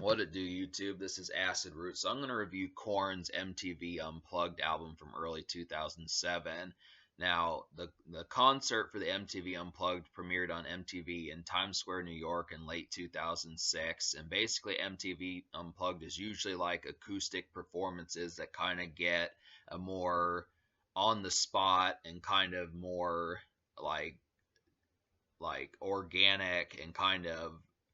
What it do, YouTube? This is Acid Root. So I'm going to review Korn's MTV Unplugged album from early 2007. Now, the concert for the MTV Unplugged premiered on MTV in Times Square, New York in late 2006. And basically, MTV Unplugged is usually like acoustic performances that kind of get a more on the spot and kind of more like organic and kind of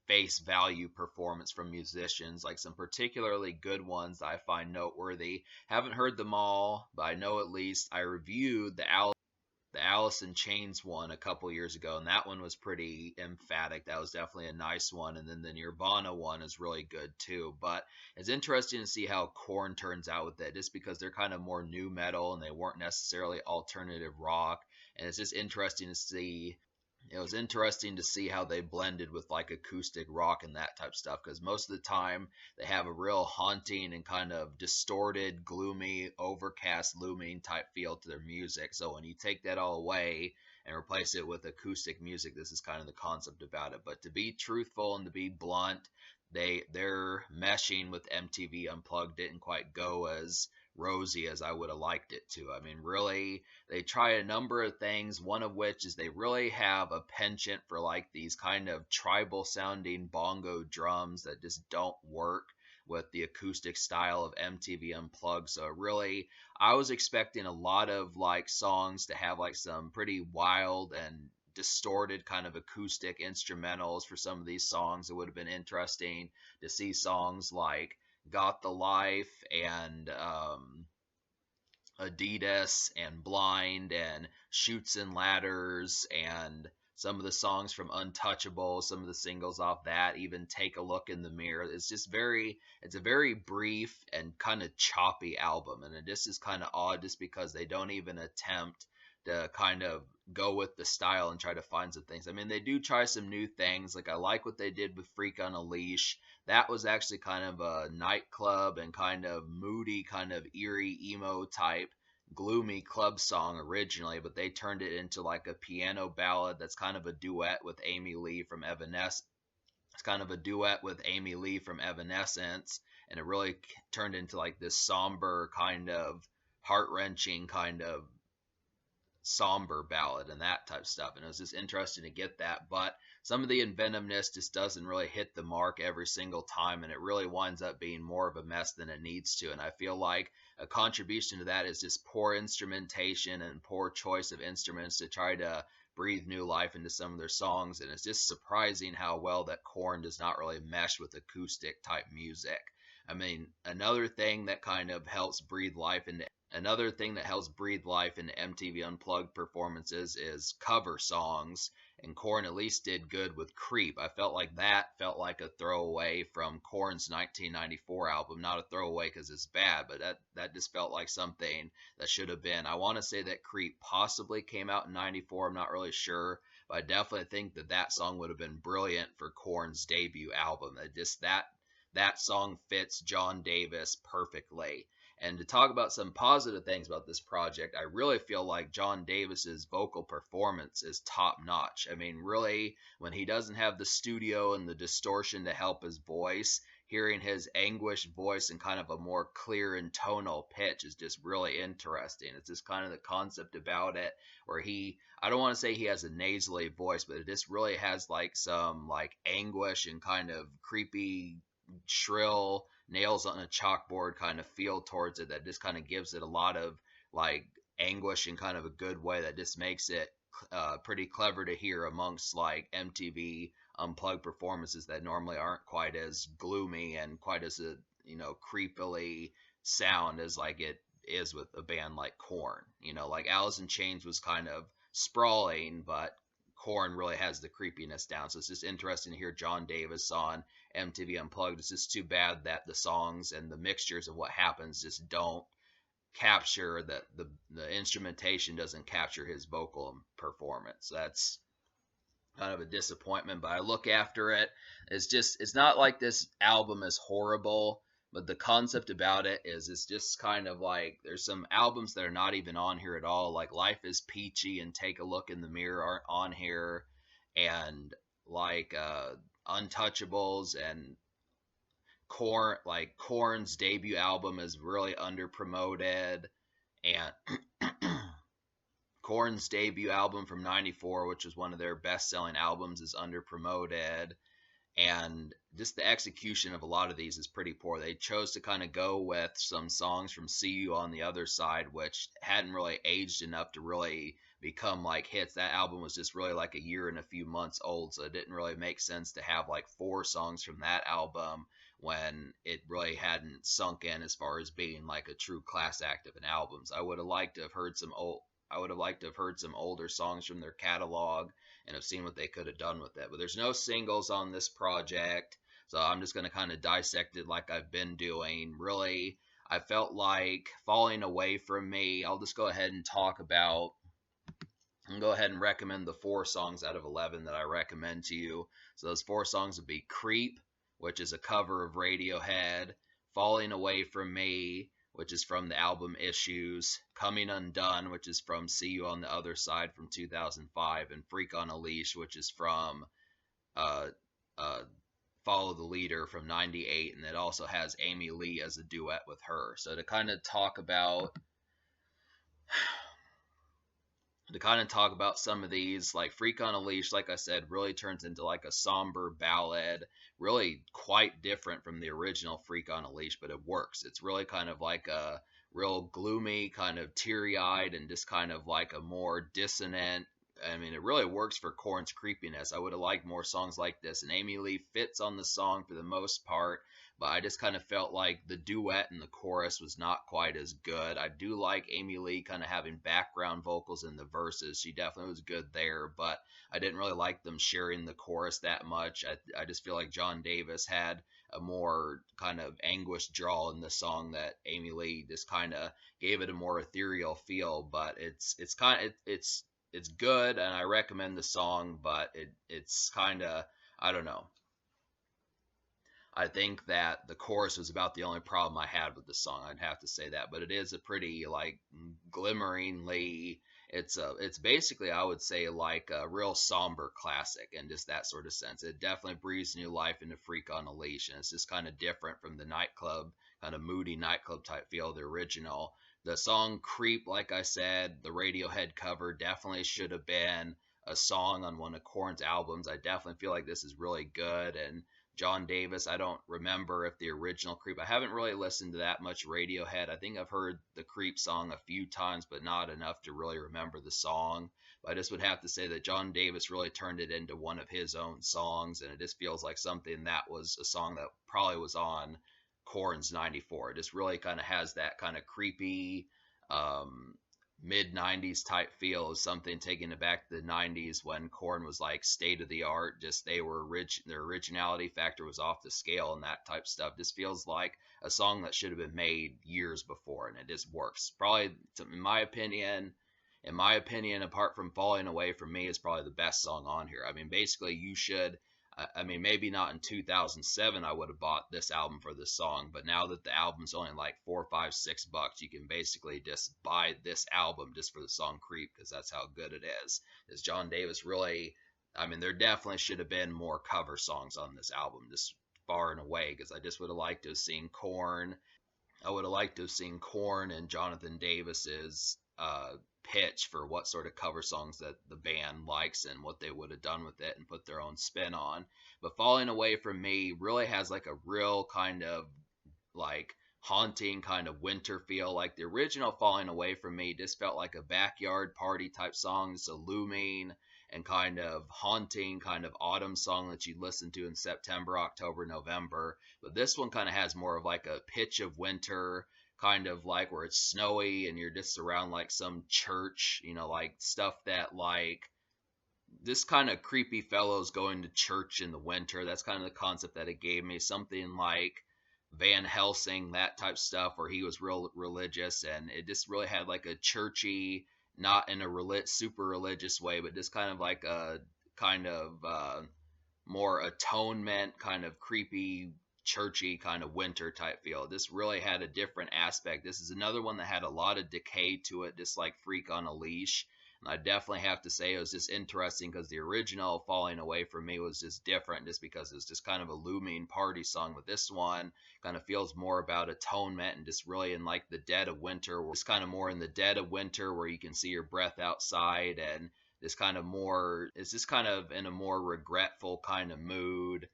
face value performance from musicians, like some particularly good ones that I find noteworthy. Haven't heard them all, but I know at least I reviewed the Alice in Chains one a couple years ago, and that one was pretty emphatic. That was definitely a nice one, and then the Nirvana one is really good too. But it's interesting to see how Korn turns out with it, just because they're kind of more new metal and they weren't necessarily alternative rock, and it's just interesting to see it was interesting to see how they blended with like acoustic rock and that type of stuff, because most of the time they have a real haunting and kind of distorted, gloomy, overcast, looming type feel to their music. So when you take that all away and replace it with acoustic music, this is kind of the concept about it. But to be truthful and to be blunt, their meshing with MTV Unplugged didn't quite go as rosy as I would have liked it to. I mean, really, they try a number of things, one of which is they really have a penchant for like these kind of tribal sounding bongo drums that just don't work with the acoustic style of MTV Unplugged. So really, I was expecting a lot of like songs to have like some pretty wild and distorted kind of acoustic instrumentals for some of these songs. It would have been interesting to see songs like Got the Life and Adidas and Blind and Shoots and Ladders and some of the songs from Untouchable, some of the singles off that, even Take a Look in the Mirror. It's a very brief and kind of choppy album. And it just is kind of odd just because they don't even attempt to kind of go with the style and try to find some things. I mean, they do try some new things. Like I like what they did with Freak on a Leash. That was actually kind of a nightclub and kind of moody, kind of eerie emo type gloomy club song originally, but they turned it into like a piano ballad that's kind of a duet with Amy Lee from Evanescence. It's kind of a duet with Amy Lee from Evanescence, and it really turned into like this somber kind of heart wrenching kind of somber ballad and that type of stuff. And it was just interesting to get that. But some of the inventiveness just doesn't really hit the mark every single time, and it really winds up being more of a mess than it needs to. And I feel like a contribution to that is just poor instrumentation and poor choice of instruments to try to breathe new life into some of their songs. And it's just surprising how well that Korn does not really mesh with acoustic type music. I mean, another thing that helps breathe life into MTV Unplugged performances is cover songs, and Korn at least did good with Creep. I felt like that felt like a throwaway from Korn's 1994 album. Not a throwaway because it's bad, but that just felt like something that should have been. I want to say that Creep possibly came out in 94. I'm not really sure, but I definitely think that that song would have been brilliant for Korn's debut album. That song fits Jon Davis perfectly. And to talk about some positive things about this project, I really feel like Jon Davis's vocal performance is top notch. I mean, really, when he doesn't have the studio and the distortion to help his voice, hearing his anguished voice in kind of a more clear and tonal pitch is just really interesting. It's just kind of the concept about it where I don't want to say he has a nasally voice, but it just really has like some like anguish and kind of creepy, shrill, nails on a chalkboard kind of feel towards it that just kind of gives it a lot of like anguish in kind of a good way that just makes it pretty clever to hear amongst like MTV Unplugged performances that normally aren't quite as gloomy and quite as a creepily sound as like it is with a band like Korn. Like Alice in Chains was kind of sprawling, but Korn really has the creepiness down. So it's just interesting to hear Jon Davis on MTV Unplugged. It's just too bad that the songs and the mixtures of what happens just don't capture that the instrumentation doesn't capture his vocal performance. That's kind of a disappointment. But I look after it. It's not like this album is horrible, but the concept about it is it's just kind of like there's some albums that are not even on here at all. Like Life is Peachy and Take a Look in the Mirror aren't on here, and like Untouchables and Korn's debut album is really under promoted, and Korn's debut album from '94, which was one of their best selling albums, is under promoted. And just the execution of a lot of these is pretty poor. They chose to kind of go with some songs from See You on the Other Side, which hadn't really aged enough to really become like hits. That album was just really like a year and a few months old, so it didn't really make sense to have like 4 songs from that album when it really hadn't sunk in as far as being like a true class act of an album. So I would have liked to have heard some older songs from their catalog and have seen what they could have done with it. But there's no singles on this project, so I'm just going to kind of dissect it like I've been doing. Really, I felt like Falling Away From Me. I'll just go ahead and talk about and go ahead and recommend the 4 songs out of 11 that I recommend to you. So those 4 songs would be Creep, which is a cover of Radiohead, Falling Away From Me, which is from the album Issues, Coming Undone, which is from See You on the Other Side from 2005, and Freak on a Leash, which is from uh, uh, Follow the Leader from '98, and it also has Amy Lee as a duet with her. So to kind of talk about some of these, like Freak on a Leash, like I said, really turns into like a somber ballad, really quite different from the original Freak on a Leash, but it works. It's really kind of like a real gloomy, kind of teary-eyed, and just kind of like a more dissonant. I mean, it really works for Korn's creepiness. I would have liked more songs like this, and Amy Lee fits on the song for the most part, but I just kind of felt like the duet and the chorus was not quite as good. I do like Amy Lee kind of having background vocals in the verses. She definitely was good there, but I didn't really like them sharing the chorus that much. I just feel like Jon Davis had a more kind of anguished drawl in the song that Amy Lee just kind of gave it a more ethereal feel. But it's good, and I recommend the song, but it's kind of, I don't know. I think that the chorus was about the only problem I had with the song. I'd have to say that, but it is a pretty like glimmeringly. It's basically, I would say, like a real somber classic in just that sort of sense. It definitely breathes new life into Freak on a Leash, and it's just kind of different from the nightclub, kind of moody nightclub type feel of the original. The song Creep, like I said, the Radiohead cover definitely should have been a song on one of Korn's albums. I definitely feel like this is really good, and Jon Davis. I don't remember if the original Creep. I haven't really listened to that much Radiohead. I think I've heard the Creep song a few times, but not enough to really remember the song. But I just would have to say that Jon Davis really turned it into one of his own songs, and it just feels like something that was a song that probably was on Korn's '94. It just really kind of has that kind of creepy, um, mid '90s type feel of something taking it back to the '90s when Korn was like state of the art. Just they were rich, their originality factor was off the scale, and that type stuff just feels like a song that should have been made years before, and it just works. Probably, in my opinion, apart from Falling Away From Me, is probably the best song on here. I mean, basically, you should. I mean, maybe not in 2007 I would have bought this album for this song, but now that the album's only like $4, $5, $6, you can basically just buy this album just for the song Creep, because that's how good it is. Is Jon Davis really? I mean, there definitely should have been more cover songs on this album, just far and away, because I just would have liked to have seen Korn. I would have liked to have seen Korn and Jonathan Davis's pitch for what sort of cover songs that the band likes and what they would have done with it and put their own spin on. But Falling Away From Me really has like a real kind of like haunting kind of winter feel. Like the original Falling Away From Me just felt like a backyard party type song. It's a looming and kind of haunting kind of autumn song that you listen to in September, October, November. But this one kind of has more of like a pitch of winter, kind of like where it's snowy and you're just around like some church, like stuff that like this kind of creepy fellows going to church in the winter. That's kind of the concept that it gave me. Something like Van Helsing, that type stuff, where he was real religious, and it just really had like a churchy, not in a super religious way, but just kind of like a kind of more atonement, kind of creepy, churchy, kind of winter type feel. This really had a different aspect. This is another one that had a lot of decay to it, just like Freak on a Leash. I definitely have to say it was just interesting because the original Falling Away from Me was just different just because it was just kind of a looming party song. But this one kind of feels more about atonement and just really in like the dead of winter. Just kind of more in the dead of winter where you can see your breath outside and this kind of more, it's just kind of in a more regretful kind of mood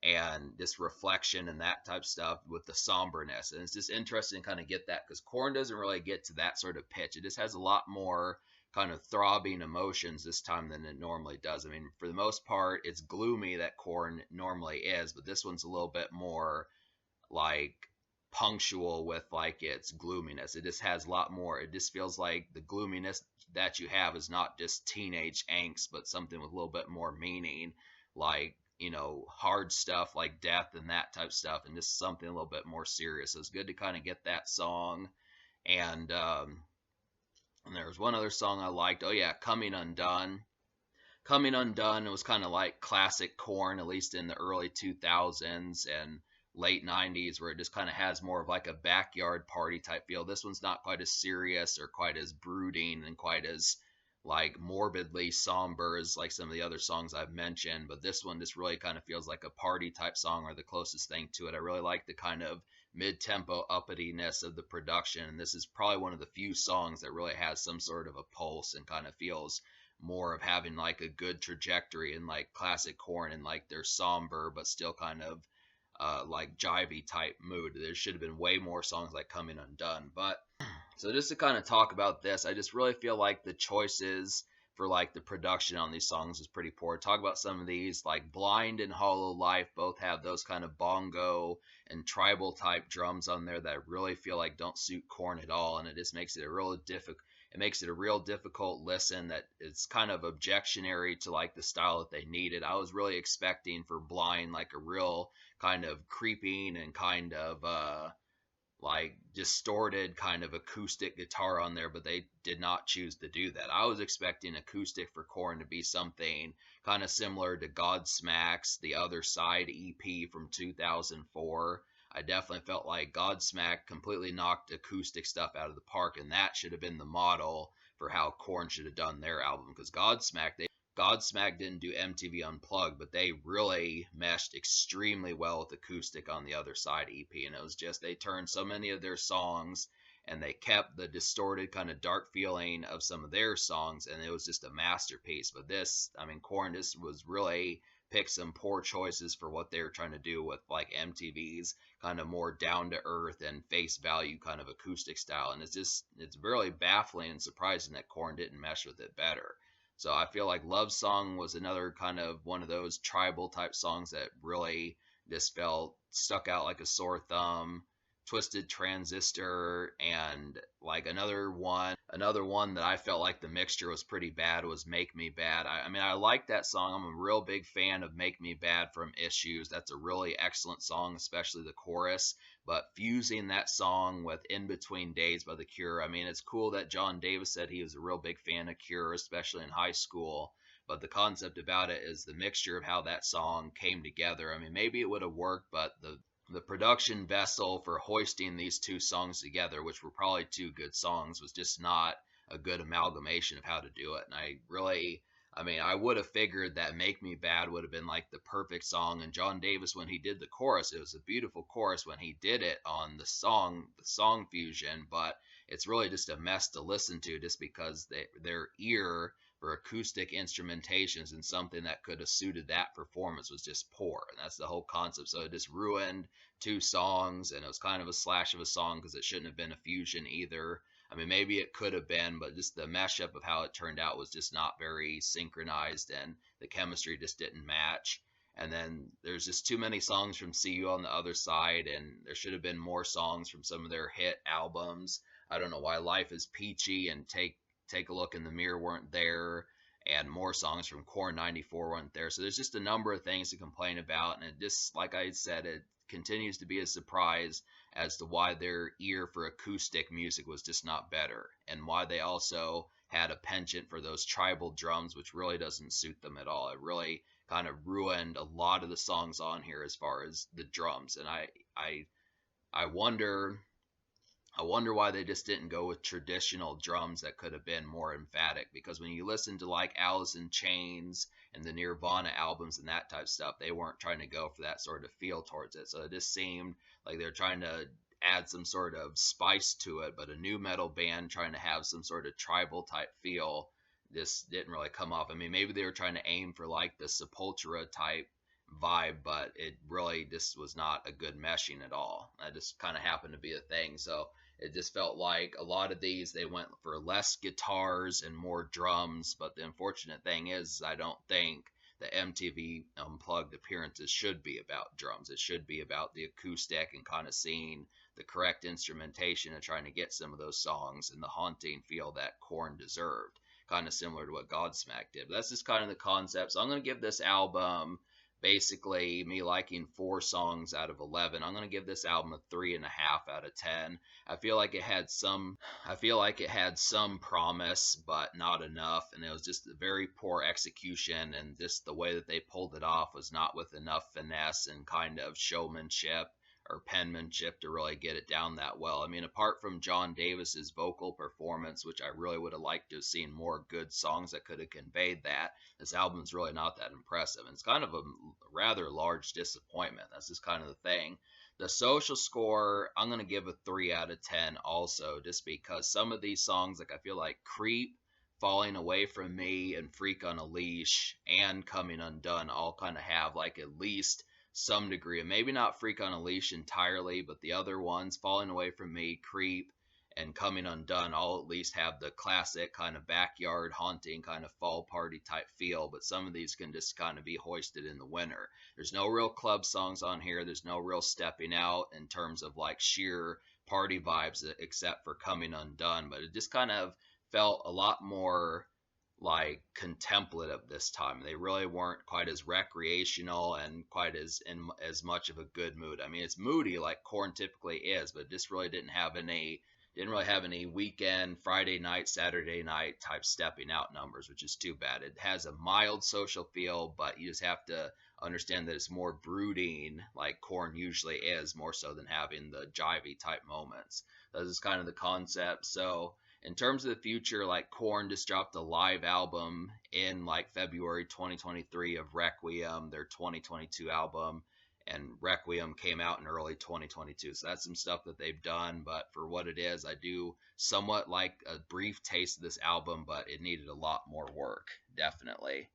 and this reflection and that type of stuff with the somberness. And it's just interesting to kind of get that because Korn doesn't really get to that sort of pitch. It just has a lot more kind of throbbing emotions this time than it normally does. I mean, for the most part, it's gloomy that Korn normally is, but this one's a little bit more like punctual with like its gloominess. It just has a lot more. It just feels like the gloominess that you have is not just teenage angst, but something with a little bit more meaning, like hard stuff like death and that type of stuff, and just something a little bit more serious. So it's good to kind of get that song. And there was one other song I liked. Oh yeah, Coming Undone. Coming Undone, it was kind of like classic Korn, at least in the early 2000s and late 90s, where it just kind of has more of like a backyard party type feel. This one's not quite as serious or quite as brooding and quite as like morbidly somber as like some of the other songs I've mentioned, but this one just really kind of feels like a party type song or the closest thing to it. I really like the kind of mid-tempo uppityness of the production, and this is probably one of the few songs that really has some sort of a pulse and kind of feels more of having like a good trajectory in like classic Korn and like their somber but still kind of like jivey type mood. There should have been way more songs like Coming Undone. But so just to kind of talk about this, I just really feel like the choices for like the production on these songs is pretty poor. Talk about some of these, like Blind and Hollow Life both have those kind of bongo and tribal type drums on there that I really feel like don't suit Korn at all, and it just makes it a real difficult. It makes it a real difficult listen that it's kind of objectionary to like the style that they needed. I was really expecting for Blind like a real kind of creeping and kind of like distorted kind of acoustic guitar on there, but they did not choose to do that. I was expecting acoustic for Korn to be something kind of similar to Godsmack's The Other Side EP from 2004. I definitely felt like Godsmack completely knocked acoustic stuff out of the park, and that should have been the model for how Korn should have done their album. Because Godsmack didn't do MTV Unplugged, but they really meshed extremely well with acoustic on The Other Side EP, and it was just they turned so many of their songs and they kept the distorted kind of dark feeling of some of their songs, and it was just a masterpiece. But this, I mean, Korn just was really picked some poor choices for what they were trying to do with like MTV's kind of more down to earth and face value kind of acoustic style, and it's really baffling and surprising that Korn didn't mesh with it better. So I feel like Love Song was another kind of one of those tribal type songs that really just felt stuck out like a sore thumb. Twisted Transistor, and like another one that I felt like the mixture was pretty bad was Make Me Bad. I mean, I like that song. I'm a real big fan of Make Me Bad from Issues. That's a really excellent song, especially the chorus. But fusing that song with In Between Days by The Cure, I mean, it's cool that Jon Davis said he was a real big fan of Cure, especially in high school. But the concept about it is the mixture of how that song came together. I mean, maybe it would have worked, but the production vessel for hoisting these two songs together, which were probably two good songs, was just not a good amalgamation of how to do it. And I mean, I would have figured that Make Me Bad would have been like the perfect song. And Jon Davis, when he did the chorus, it was a beautiful chorus when he did it on the song fusion, but it's really just a mess to listen to just because their ear for acoustic instrumentations and something that could have suited that performance was just poor. And that's the whole concept. So it just ruined two songs, and it was kind of a slash of a song because it shouldn't have been a fusion either. I mean, maybe it could have been, but just the mashup of how it turned out was just not very synchronized, and the chemistry just didn't match. And then there's just too many songs from See You on the Other Side, and there should have been more songs from some of their hit albums. I don't know why Life is Peachy and Take a Look in the Mirror weren't there, and more songs from Korn 94 weren't there. So there's just a number of things to complain about, and it just, like I said, it continues to be a surprise as to why their ear for acoustic music was just not better, and why they also had a penchant for those tribal drums, which really doesn't suit them at all. It really kind of ruined a lot of the songs on here as far as the drums, and I wonder I wonder why they just didn't go with traditional drums that could have been more emphatic. Because when you listen to like Alice in Chains and the Nirvana albums and that type of stuff, they weren't trying to go for that sort of feel towards it. So it just seemed like they're trying to add some sort of spice to it, but a new metal band trying to have some sort of tribal type feel just didn't really come off. I mean, maybe they were trying to aim for like the Sepultura type vibe, but it really just was not a good meshing at all. That just kind of happened to be a thing. So it just felt like a lot of these they went for less guitars and more drums. But the unfortunate thing is, I don't think the MTV Unplugged appearances should be about drums. It should be about the acoustic and kind of seeing the correct instrumentation and trying to get some of those songs and the haunting feel that Korn deserved. Kind of similar to what Godsmack did. But that's just kind of the concept. So I'm going to give this album basically me liking 4 songs out of 11. I'm going to give this album a 3.5 out of 10. I feel like it had some promise, but not enough. And it was just a very poor execution. And just the way that they pulled it off was not with enough finesse and kind of showmanship or penmanship to really get it down that well. I mean, apart from Jon Davis's vocal performance, which I really would have liked to have seen more good songs that could have conveyed that, this album's really not that impressive. And it's kind of a rather large disappointment. That's just kind of the thing. The social score, I'm going to give a 3 out of 10 also, just because some of these songs, like I feel like Creep, Falling Away From Me, and Freak on a Leash, and Coming Undone all kind of have like at least some degree, and maybe not Freak on a Leash entirely, but the other ones, Falling Away From Me, Creep, and Coming Undone, all at least have the classic kind of backyard haunting kind of fall party type feel, but some of these can just kind of be hoisted in the winter. There's no real club songs on here. There's no real stepping out in terms of like sheer party vibes except for Coming Undone, but it just kind of felt a lot more like contemplative this time. They really weren't quite as recreational and quite as in as much of a good mood. I mean, it's moody like Korn typically is, but it just really didn't really have any weekend, Friday night, Saturday night type stepping out numbers, which is too bad. It has a mild social feel, but you just have to understand that it's more brooding like Korn usually is, more so than having the jivey type moments. This is kind of the concept. So in terms of the future, like Korn just dropped a live album in like February 2023 of Requiem, their 2022 album, and Requiem came out in early 2022. So that's some stuff that they've done, but for what it is, I do somewhat like a brief taste of this album, but it needed a lot more work, definitely.